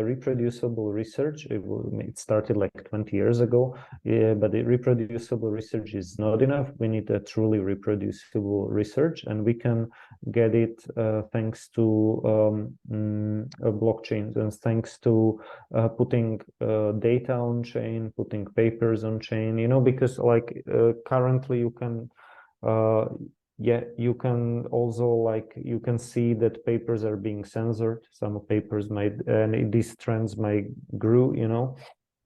reproducible research. It started like 20 years ago, but the reproducible research is not enough. We need a truly reproducible research, and we can get it thanks to blockchains, and thanks to putting data on chain, putting papers on chain, because like currently you can you can also you can see that papers are being censored. Some papers might, and these trends might grow,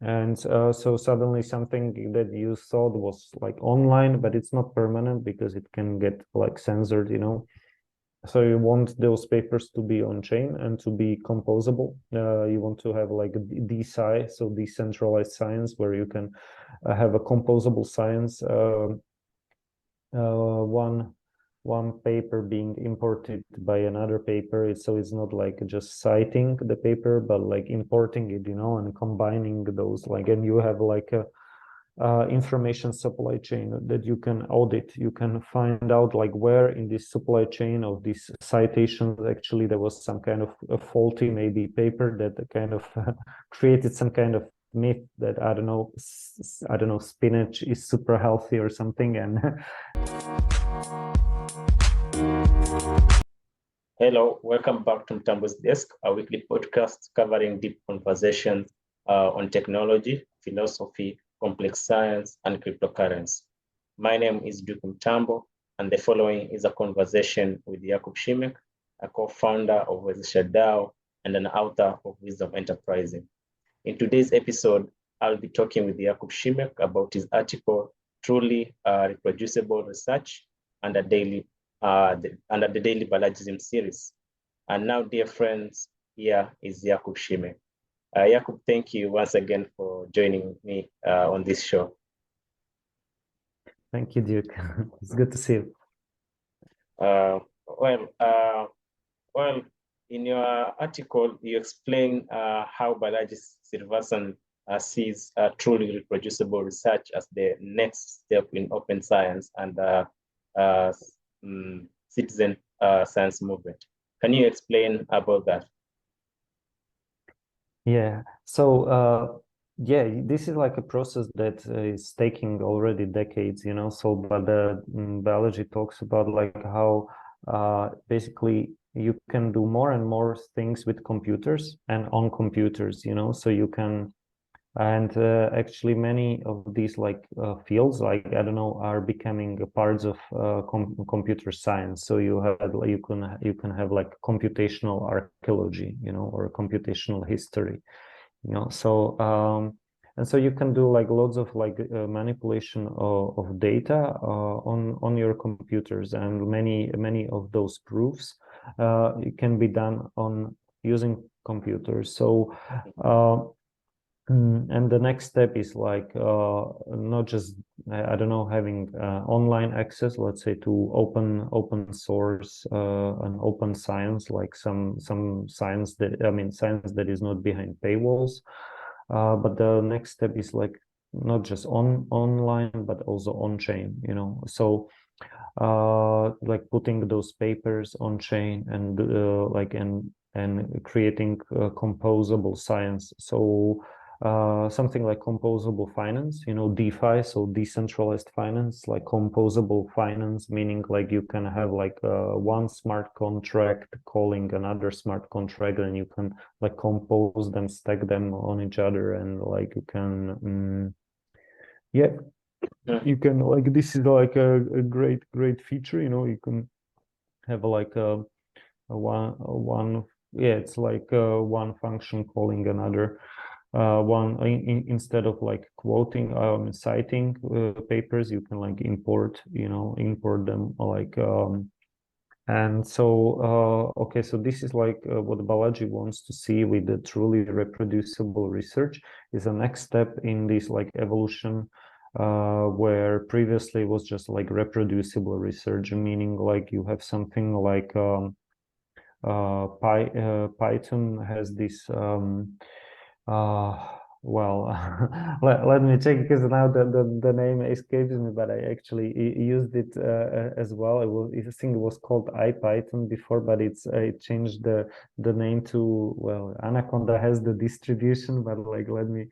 and so suddenly something that you thought was like online, but it's not permanent because it can get like censored, So you want those papers to be on chain and to be composable. You want to have like DeSci, so decentralized science, where you can have a composable science. One paper being imported by another paper, so it's not like just citing the paper, but like importing it, and combining those, and you have like a information supply chain that you can audit. You can find out like where in this supply chain of these citations actually there was some kind of a faulty maybe paper that kind of created some kind of myth that I don't know, spinach is super healthy or something. And hello, welcome back to Mtambo's Desk, a weekly podcast covering deep conversations on technology, philosophy, complex science, and cryptocurrency. My name is Jakub Mtambo, and the following is a conversation with Jakub Simek, a co-founder of DAO and an author of Wisdom Enterprising. In today's episode, I'll be talking with Jakub Simek about his article, Truly Reproducible Research, under the daily Balajisms series. And now, dear friends, here is Jakub Simek. Jakub, thank you once again for joining me on this show. Thank you, Duke. It's good to see you. Well, in your article, you explain how Balaji Srinivasan sees truly reproducible research as the next step in open science and citizen science movement. Can you explain about that? Yeah, so this is like a process that is taking already decades, so but biology talks about like how basically you can do more and more things with computers and on computers, so you can, and actually many of these fields, I don't know, are becoming parts of computer science. So you can have like computational archaeology, or computational history, so and so you can do like lots of manipulation of data on your computers, and many of those proofs it can be done on using computers. So and the next step is not just I don't know, having online access, let's say, to open source and open science, like some science science that is not behind paywalls, but the next step is like not just online but also on chain, so like putting those papers on chain and and creating composable science. So something like composable finance, DeFi, so decentralized finance, like composable finance, meaning like you can have like one smart contract calling another smart contract, and you can like compose them, stack them on each other, and like you can you can, like, this is like a great feature, you can have like a one it's like one function calling another one, instead of like quoting citing papers, you can like import them, like and so okay, so this is like what Balaji wants to see with the truly reproducible research, is the next step in this like evolution, where previously it was just like reproducible research, meaning like you have something like Python has this well, let me check because now the name escapes me, but I actually used it as well. I think it was called IPython before, but it changed the name to, well, Anaconda has the distribution, but like let me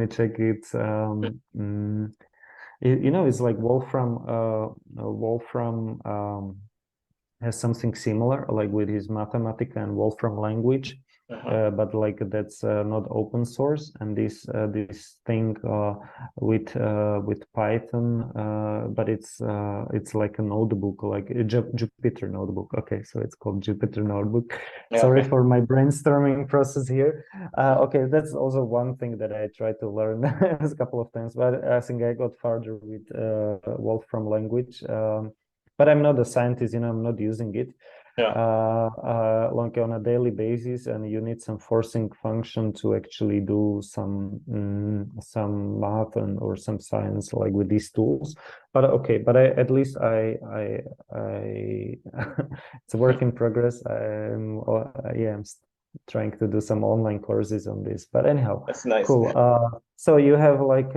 check it. You know, it's like Wolfram has something similar, like with his Mathematica and Wolfram language, but like that's not open source. And this thing with Python, but it's like a notebook, like a Jupyter notebook. Okay, so it's called Jupyter Notebook. Yeah, Sorry okay. for my brainstorming process here. Okay, that's also one thing that I tried to learn a couple of times, but I think I got farther with Wolfram language. But I'm not a scientist, you know, I'm not using it Yeah. like on a daily basis, and you need some forcing function to actually do some math or some science like with these tools. But okay, but at least I it's a work in progress. Yeah, I'm trying to do some online courses on this. But anyhow, That's nice. cool. So you have like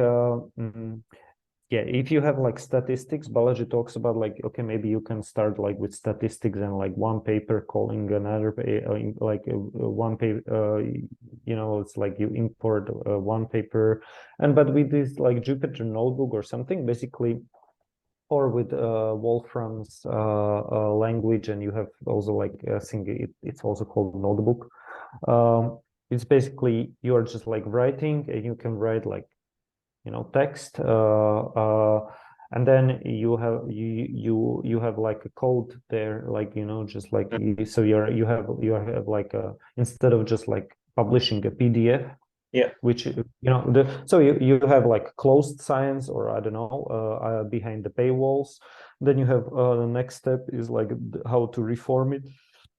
yeah, if you have like statistics, Balaji talks about like, okay, maybe you can start like with statistics and like one paper calling another, one paper, you know, it's like you import one paper. But with this like Jupyter Notebook or something, basically, or with Wolfram's language, and you have also like, I think it's also called Notebook. It's basically, you're just like writing, and you can write like, you know, text, and then you have like a code there, like, you know, just like, so you have like instead of just like publishing a PDF, Yeah. which, you know, so you have like closed science, or I don't know, behind the paywalls. Then you have the next step is like how to reform it.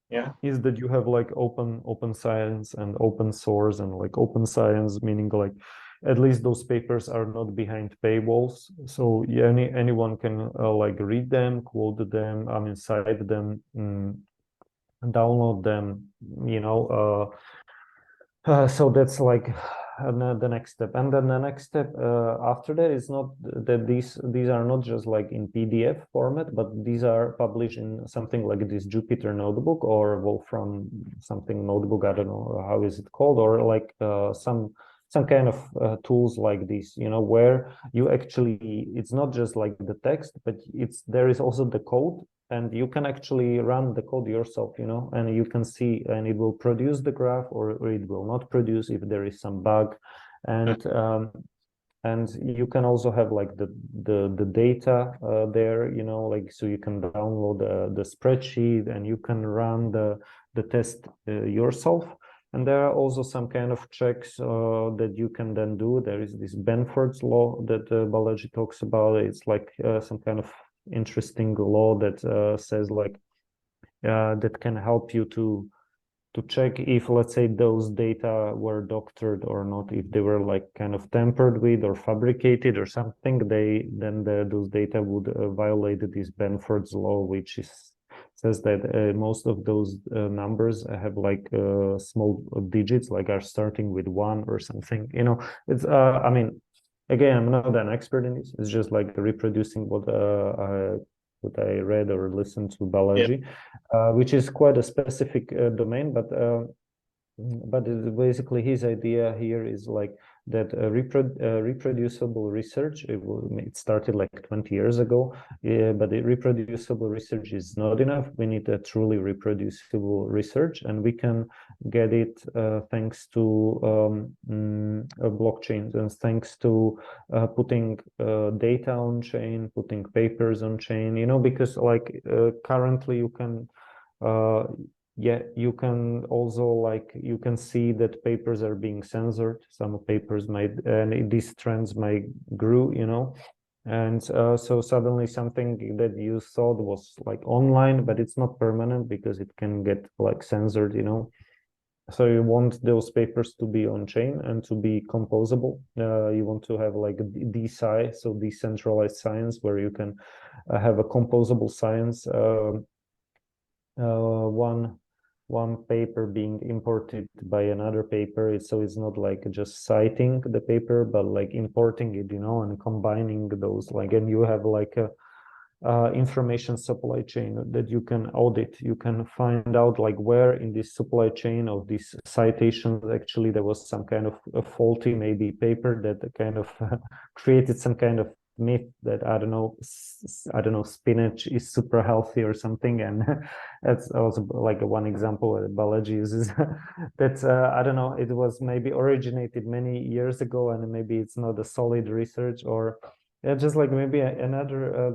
Yeah. Is that you have like open science and open source, and like open science meaning like at least those papers are not behind paywalls, so yeah, anyone can like read them, quote them, I mean, cite them, download them, you know. So that's like the next step. And then the next step after that is not that these are not just like in PDF format, but these are published in something like this Jupyter Notebook or Wolfram something notebook. I don't know how is it called, or like some kind of tools like this, you know, where you actually, it's not just like the text, but there is also the code, and you can actually run the code yourself, you know, and you can see, and it will produce the graph, or it will not produce if there is some bug. And you can also have like the data there, you know, like, so you can download the spreadsheet, and you can run the test yourself. And there are also some kind of checks that you can then do. There is this Benford's law that Balaji talks about. It's like some kind of interesting law that says like that can help you to check if, let's say, those data were doctored or not, if they were like kind of tampered with or fabricated or something, those data would violate this Benford's law, which says that most of those numbers have like small digits, like are starting with 1 or something, you know. It's I mean, again, I'm not an expert in this. It's just like reproducing what I read or listened to Balaji, which is quite a specific domain, but basically his idea here is like that reproducible research, it started like 20 years ago, but the reproducible research is not enough. We need a truly reproducible research, and we can get it thanks to blockchains, and thanks to putting data on chain, putting papers on chain, you know, because like currently you can yeah, you can also like, you can see that papers are being censored. Some papers might, and these trends might grow, you know. And so suddenly something that you thought was like online, but it's not permanent because it can get like censored, you know. So you want those papers to be on chain and to be composable. You want to have like DeSci, so decentralized science, where you can have a composable science. One one paper being imported by another paper. So it's not like just citing the paper, but like importing it, and combining those, like, and you have like a information supply chain that you can audit. You can find out like where in this supply chain of these citations actually there was some kind of a faulty maybe paper that kind of created some kind of myth that I don't know, spinach is super healthy or something, and that's also like one example that Balaji uses. That I don't know, it was maybe originated many years ago, and maybe it's not a solid research, or yeah, just like maybe another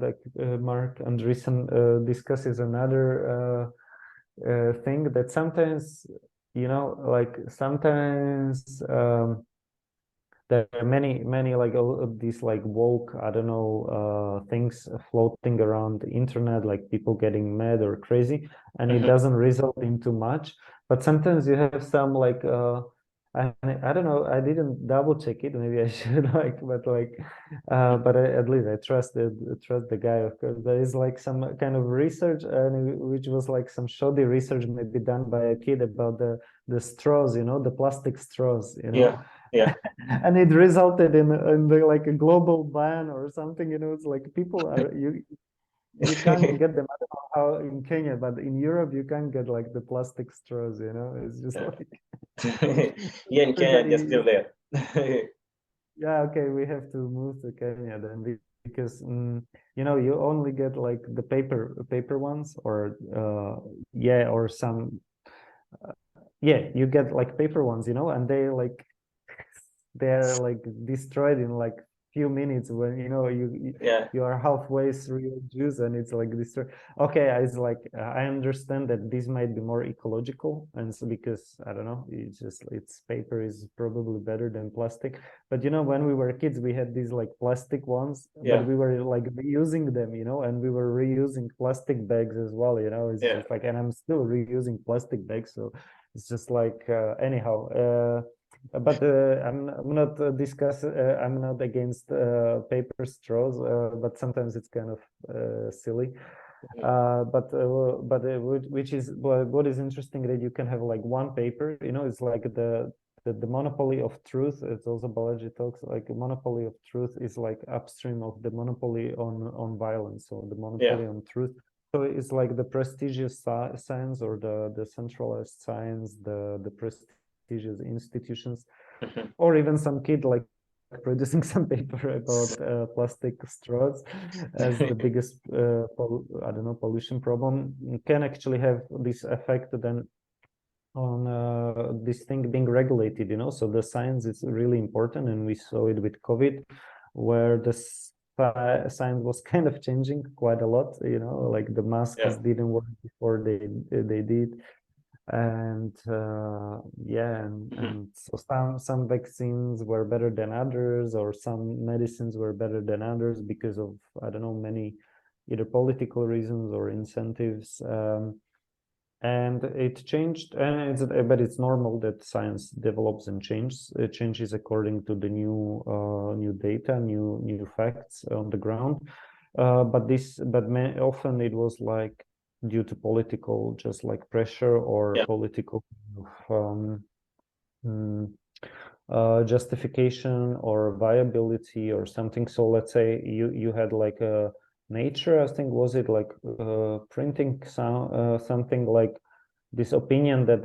Mark Andreessen discusses another thing that sometimes, like sometimes there are many like all of these like woke, I don't know, things floating around the internet, like people getting mad or crazy, and it doesn't result into much. But sometimes you have some like I don't know, I didn't double check it, maybe I should, like, but like but at least I trust the guy. Of course, there is like some kind of research, which was like some shoddy research maybe done by a kid about the straws, the plastic straws, Yeah. and it resulted in like a global ban or something. It's like people are you can't get them. I don't know how in Kenya, but in Europe you can't get like the plastic straws. It's just like Yeah, in Kenya they're still there. yeah, okay, we have to move to Kenya then, because you only get like the paper ones, or yeah, or some yeah, you get like paper ones, and they're like destroyed in like few minutes, when Yeah. you are halfway through your juice and it's like destroyed. Okay, it's like I understand that this might be more ecological, and so because I don't know, it's paper is probably better than plastic. But when we were kids, we had these like plastic ones, but we were like reusing them, and we were reusing plastic bags as well. It's just like, and I'm still reusing plastic bags, so it's just like anyhow. But I'm not I'm not against paper straws, but sometimes it's kind of silly. Which is what is interesting, that you can have like one paper. It's like the monopoly of truth. It's also Balaji talks like a monopoly of truth is like upstream of the monopoly on violence, or the monopoly on truth. So it's like the prestigious science, or the centralized science, the prestigious institutions, or even some kid like producing some paper about plastic straws as the biggest I don't know, pollution problem, can actually have this effect then on this thing being regulated. So the science is really important, and we saw it with COVID, where the science was kind of changing quite a lot. Like the masks didn't work before they did, and and so some vaccines were better than others, or some medicines were better than others because of, I don't know, many either political reasons or incentives, and it changed. But it's normal that science develops and changes. It changes according to the new data, new facts on the ground. But often it was like due to political, just like pressure, or political justification or viability or something. So let's say you had like a Nature, I think, was it like printing something like this opinion that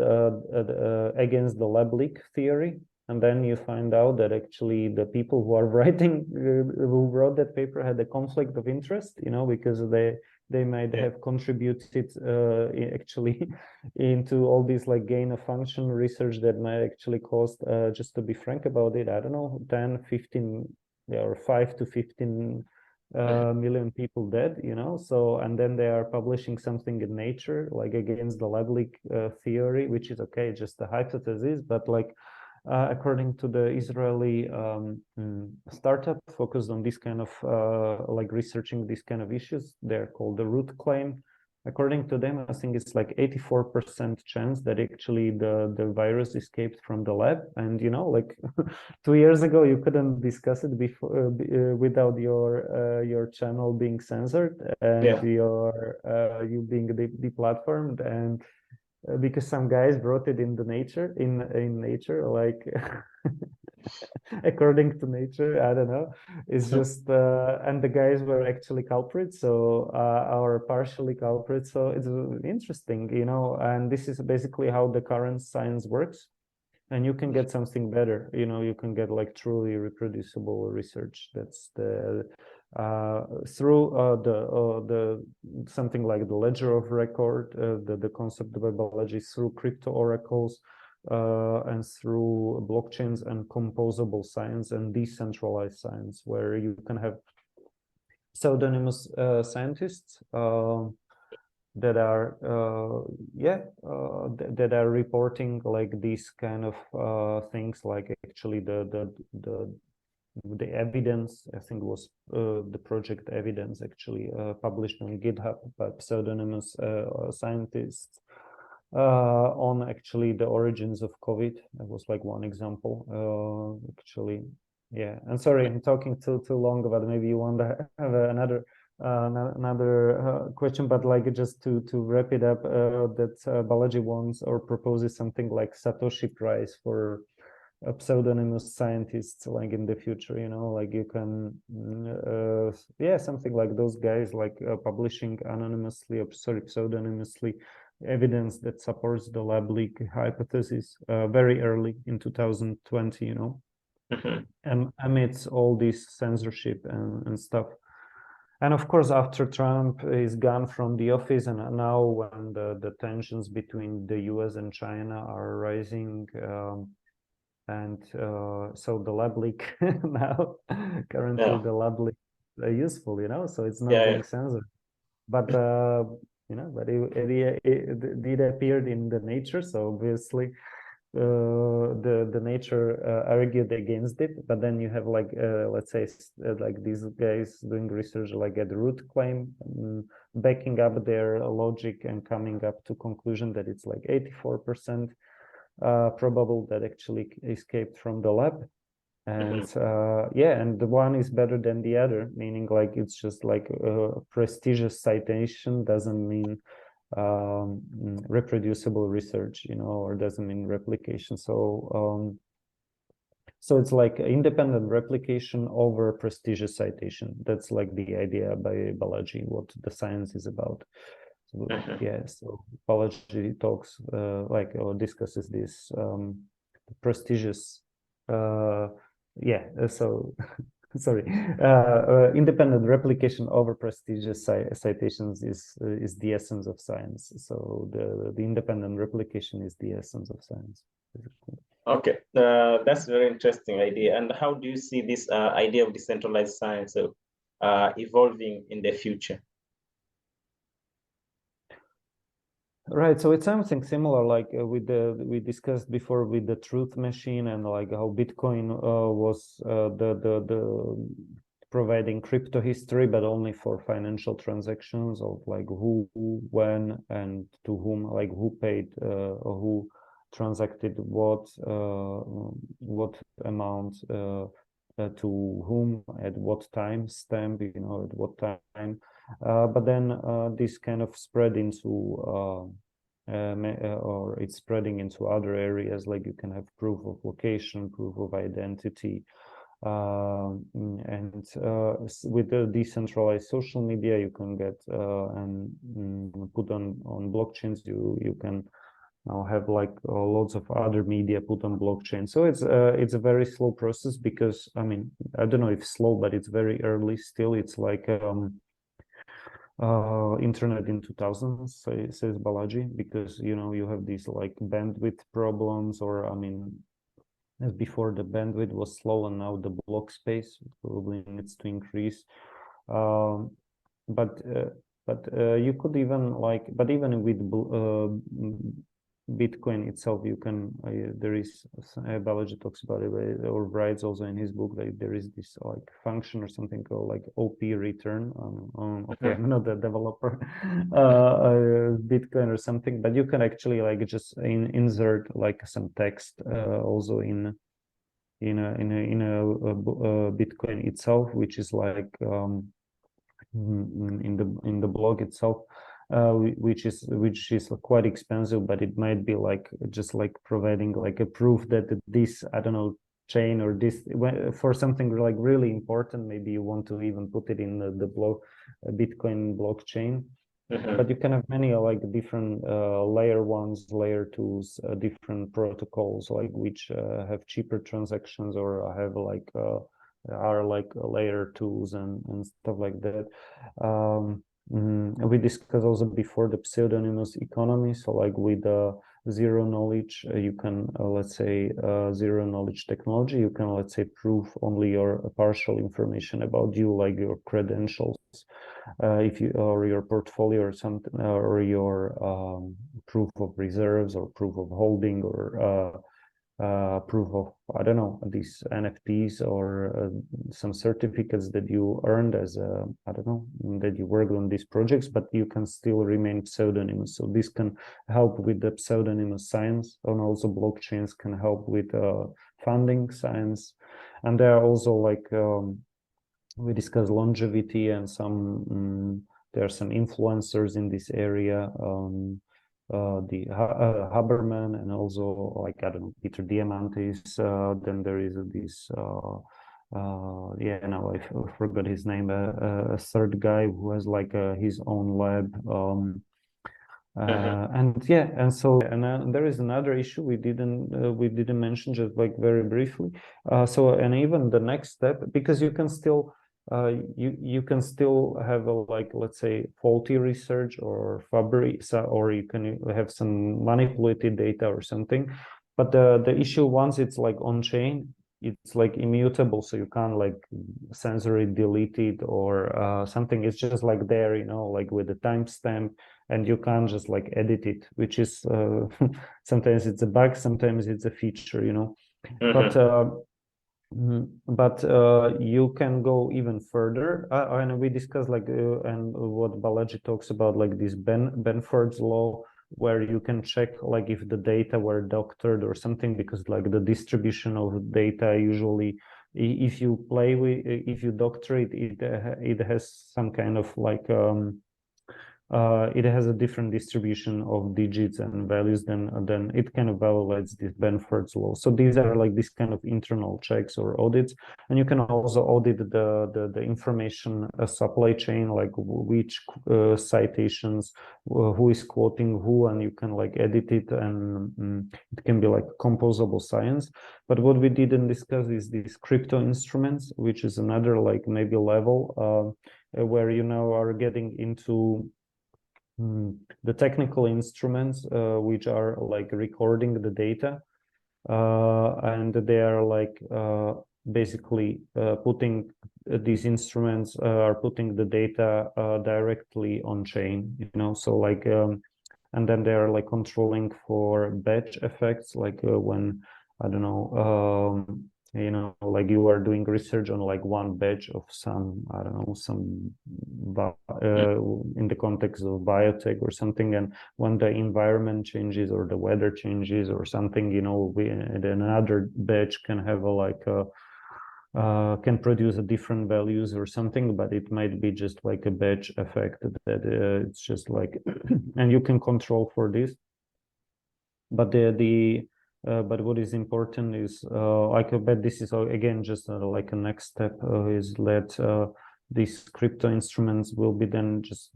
against the lab leak theory, and then you find out that actually the people who are writing who wrote that paper had a conflict of interest, because they might have contributed actually into all these like gain of function research that might actually cost, just to be frank about it, I don't know, 10 15 or 5 to 15 million people dead, so, and then they are publishing something in Nature like against the lab leak theory, which is okay, just a hypothesis, but like according to the Israeli startup focused on this kind of like researching these kind of issues, they're called the Root Claim. According to them, I think it's like 84% chance that actually the virus escaped from the lab. And like 2 years ago, you couldn't discuss it before without your channel being censored and you being deplatformed. And because some guys wrote it in the nature in nature, like according to nature. I don't know. It's just and the guys were actually culprits, so or partially culprits. So it's interesting, you know. And this is basically how the current science works. And you can get something better, you know. You can get like truly reproducible research. That's the through the something like the ledger of record, the concept by Balaji, through crypto oracles, and through blockchains and composable science and decentralized science, where you can have pseudonymous scientists that are that are reporting like these kind of things, like actually the evidence. I think it was the project evidence actually published on GitHub by pseudonymous scientists on actually the origins of COVID. That was like one example actually. Yeah, and sorry, I'm talking too long, but maybe you want to have another question, but like just to wrap it up, that Balaji wants or proposes something like Satoshi prize for pseudonymous scientists, like in the future, you know, like you can yeah, something like those guys, like publishing anonymously, or sorry, pseudonymously, evidence that supports the lab leak hypothesis very early in 2020, you know. Amidst all this censorship and stuff. And of course, after Trump is gone from the office, and now when the tensions between the US and China are rising, and so the lab leak now, currently the lab leak is useful, you know, so it's not being censored. But, you know, but it did appear in the nature, so obviously the nature argued against it. But then you have like let's say like these guys doing research like at the root claim, backing up their logic and coming up to conclusion that it's like 84% probable that actually escaped from the lab. And yeah, and the one is better than the other, meaning like it's just like a prestigious citation doesn't mean reproducible research, you know, or doesn't mean replication. So so it's like independent replication over prestigious citation. That's like the idea by Balaji, what the science is about. So, yeah, so Balaji talks like or discusses this prestigious yeah, so sorry, independent replication over prestigious citations is the essence of science. So the independent replication is the essence of science. Okay, that's a very interesting idea. And how do you see this idea of decentralized science evolving in the future? Right, so it's something similar, like with we discussed before with the truth machine, and like how Bitcoin was the providing crypto history, but only for financial transactions of like who, when, and to whom, like who paid or who transacted what amount to whom at what time stamp, you know, at what time. But then this kind of spread into or it's spreading into other areas, like you can have proof of location, proof of identity, and with the decentralized social media, you can get and put on blockchains. You can now have like lots of other media put on blockchain. So it's a very slow process, because I mean, I don't know if slow, but it's very early still. It's like internet in 2000s, says Balaji, because you know you have these like bandwidth problems, or I mean, as before the bandwidth was slow, and now the block space probably needs to increase. But you could even like, but even with Bitcoin itself, you can there is Balaji talks about it, or writes also in his book, that there is this like function or something called like OP return on okay, I'm not a developer Bitcoin or something, but you can actually like just insert like some text also in a Bitcoin itself, which is like in the blog itself. which is quite expensive, but it might be like just like providing like a proof that this, I don't know, chain or this for something like really important. Maybe you want to even put it in the Bitcoin blockchain. But you can have many like different layer ones, layer twos, different protocols like which have cheaper transactions or have like are like layer twos and stuff like that. We discussed also before the pseudonymous economy. So like with zero knowledge, you can let's say zero knowledge technology. You can let's say prove only your partial information about you, like your credentials. If you or your portfolio or something, or your proof of reserves or proof of holding or proof of, I don't know, these NFTs or some certificates that you earned as I don't know, that you worked on these projects, but you can still remain pseudonymous. So this can help with the pseudonymous science, and also blockchains can help with funding science. And there are also like we discussed longevity and some there are some influencers in this area, the Haberman, and also like, I don't know, Peter Diamandis. Then there is this yeah, now I forgot his name, a third guy who has like his own lab. And yeah, and so there is another issue we didn't mention, just like very briefly. So and even the next step, because you can still you can still have a, like, let's say, faulty research or or you can have some manipulated data or something. But the issue, once it's like on chain, it's like immutable, so you can't like censor it, delete it, or something. It's just like there, you know, like with the timestamp, and you can't just like edit it, which is sometimes it's a bug, sometimes it's a feature, you know. But you can go even further, and we discussed like and what Balaji talks about, like this Benford's law, where you can check like if the data were doctored or something, because like the distribution of data usually, if you play with, if you doctor it, it has some kind of like it has a different distribution of digits and values, then it kind of violates this Benford's law. So these are like this kind of internal checks or audits, and you can also audit the information supply chain, like which citations, who is quoting who, and you can like edit it, and it can be like composable science. But what we didn't discuss is these crypto instruments, which is another like maybe level where you now are getting into the technical instruments, which are like recording the data, and they are like basically putting these instruments are putting the data directly on chain, you know. So like and then they are like controlling for batch effects, like when, I don't know, you know, like you are doing research on like one batch of some, I don't know, some in the context of biotech or something, and when the environment changes or the weather changes or something, you know, another batch can have a like can produce a different values or something, but it might be just like a batch effect that it's just like and you can control for this. But but what is important is like I bet this is again just like a next step is that these crypto instruments will be then just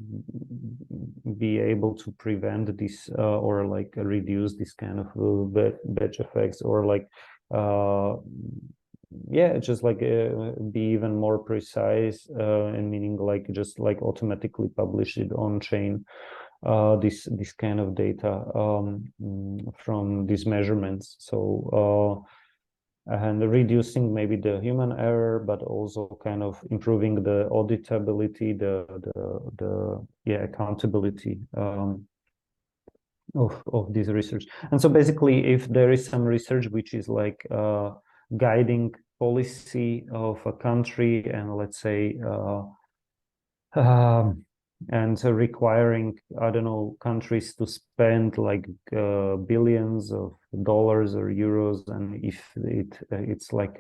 be able to prevent this or like reduce this kind of batch effects, or like yeah, just like be even more precise, and meaning like just like automatically publish it on chain, this kind of data from these measurements. So and reducing maybe the human error, but also kind of improving the auditability, the yeah, accountability of this research. And so basically, if there is some research which is like guiding policy of a country, and let's say and so requiring, I don't know, countries to spend like billions of dollars or euros, and if it's like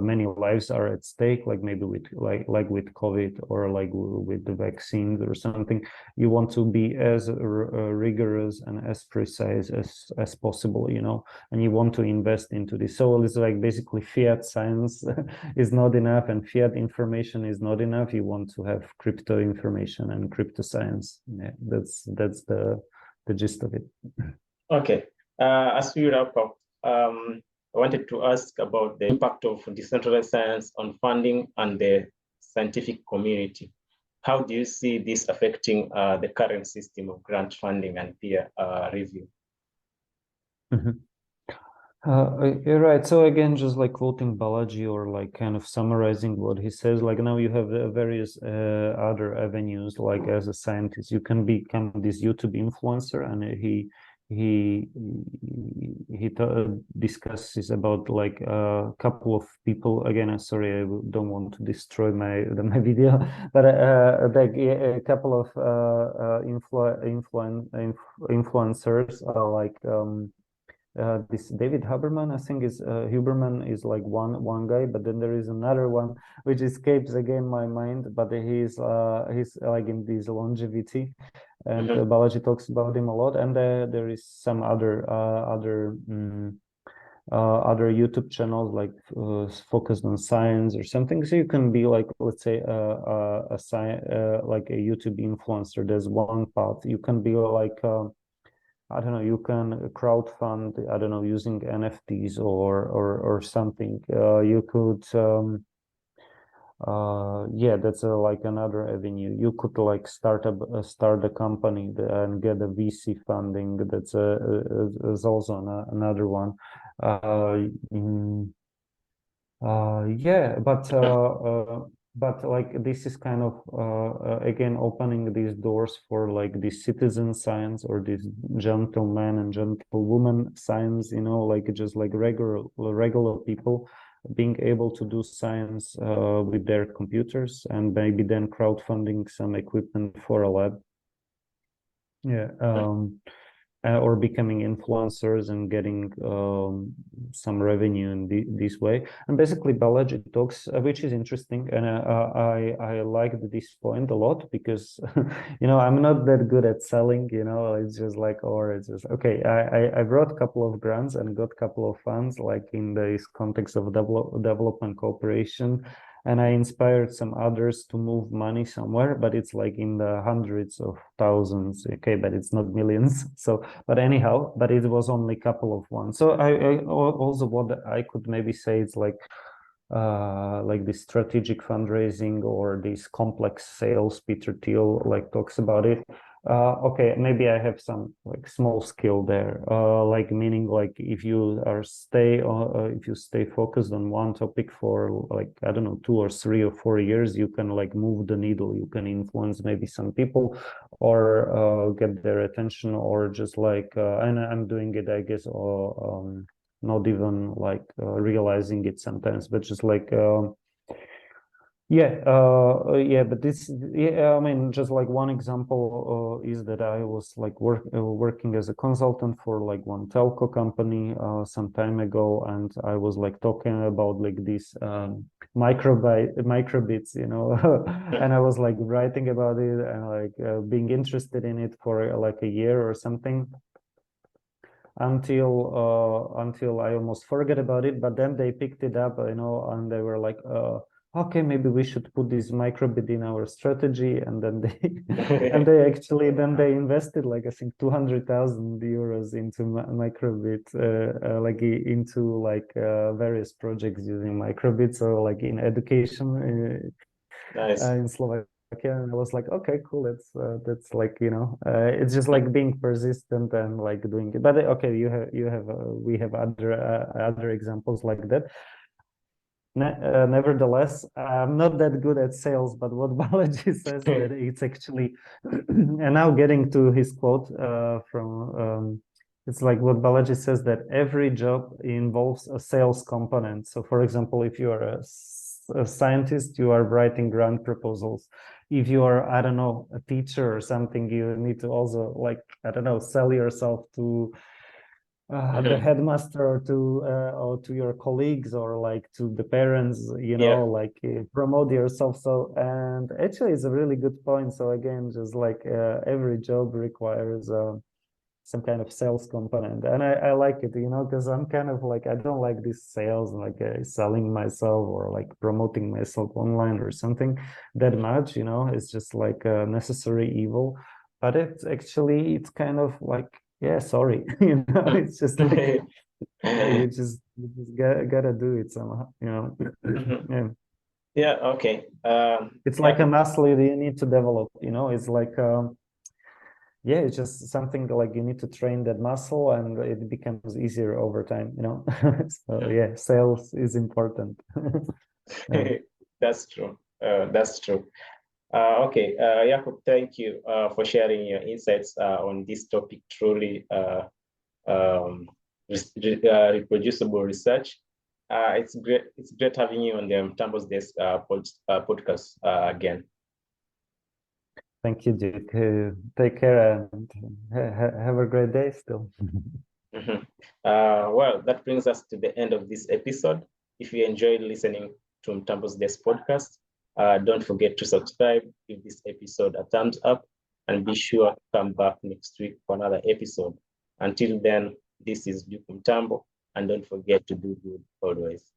many lives are at stake, like maybe with with COVID or like with the vaccines or something, you want to be as rigorous and as precise as possible, and you want to invest into this. So it's like basically fiat science is not enough, and fiat information is not enough. You want to have crypto information and crypto science. Yeah, that's the gist of it. Okay. As we wrap up, I wanted to ask about the impact of decentralized science on funding and the scientific community. How do you see this affecting the current system of grant funding and peer review? Mm-hmm. You're right. So again, just like quoting Balaji or like kind of summarizing what he says, like now you have various other avenues. Like as a scientist, you can become this YouTube influencer, and he discusses about like a couple of people. Again, I'm sorry, I don't want to destroy my video, but like a couple of influencers are like. This David Huberman, I think is Huberman is like one guy, but then there is another one which escapes again my mind, but he's like in this longevity, and Balaji talks about him a lot, and there is some other YouTube channels like focused on science or something. So you can be like, let's say, like a YouTube influencer. There's one path. You can be like. I don't know, you can crowdfund, I don't know, using NFTs or something. You could, yeah, that's like another avenue. You could like start a company and get a VC funding. That's is also another one. Yeah, but like this is kind of again opening these doors for like this citizen science or this gentleman and gentlewoman science, like just like regular people being able to do science with their computers, and maybe then crowdfunding some equipment for a lab. Yeah. Or becoming influencers and getting some revenue in this way. And basically Balaji talks, which is interesting, and I liked this point a lot because I'm not that good at selling. It's just like, or it's just okay. I brought a couple of grants and got a couple of funds, like in this context of development cooperation. And I inspired some others to move money somewhere, but it's like in the hundreds of thousands, okay, but it's not millions. So, but anyhow, but it was only a couple of ones. So I also, what I could maybe say, it's like this strategic fundraising or this complex sales. Peter Thiel like talks about it. Okay, maybe I have some like small skill there, like meaning like if you stay focused on one topic for like, I don't know, 2 or 3 or 4 years, you can like move the needle. You can influence maybe some people or get their attention, or just like and I'm doing it, I guess, or not even like realizing it sometimes, but just like yeah, but this, I mean, just like one example is that I was like working as a consultant for like one telco company some time ago, and I was like talking about like these microbits, and I was like writing about it and like being interested in it for like a year or something, until I almost forget about it. But then they picked it up, and they were like, okay, maybe we should put this microbit in our strategy. And then they actually then they invested like, I think, 200,000 euros into microbit, like into like various projects using microbits, so like in education Nice. in Slovakia. And I was like, okay, cool. That's like, it's just like being persistent and like doing it. But okay, we have other examples like that. Nevertheless, I'm not that good at sales, but what Balaji says that it's actually, and now getting to his quote from, it's like what Balaji says, that every job involves a sales component. So for example, if you are a scientist, you are writing grant proposals. If you are, I don't know, a teacher or something, you need to also like, I don't know, sell yourself to the headmaster or to your colleagues or like to the parents, you know, like promote yourself. So, and actually it's a really good point. So again, just like every job requires some kind of sales component, and I like it, you know, because I'm kind of like, I don't like this sales, like selling myself or like promoting myself online or something that much, you know. It's just like a necessary evil, but it's actually, it's kind of like, yeah, sorry, you know, it's just like you just gotta do it somehow, you know. Yeah. Yeah, okay. It's like a muscle you need to develop, you know. It's like yeah, it's just something like you need to train that muscle and it becomes easier over time, you know. So yeah, sales is important. That's true. That's true. Okay, Jakub, thank you for sharing your insights on this topic. Truly reproducible research. It's great. It's great having you on the Mtambo's Desk podcast again. Thank you, Duke. Take care and have a great day still. Well, that brings us to the end of this episode. If you enjoyed listening to Mtambo's Desk podcast, don't forget to subscribe, give this episode a thumbs up, and be sure to come back next week for another episode. Until then, this is Duke Mtambo, and don't forget to do good always.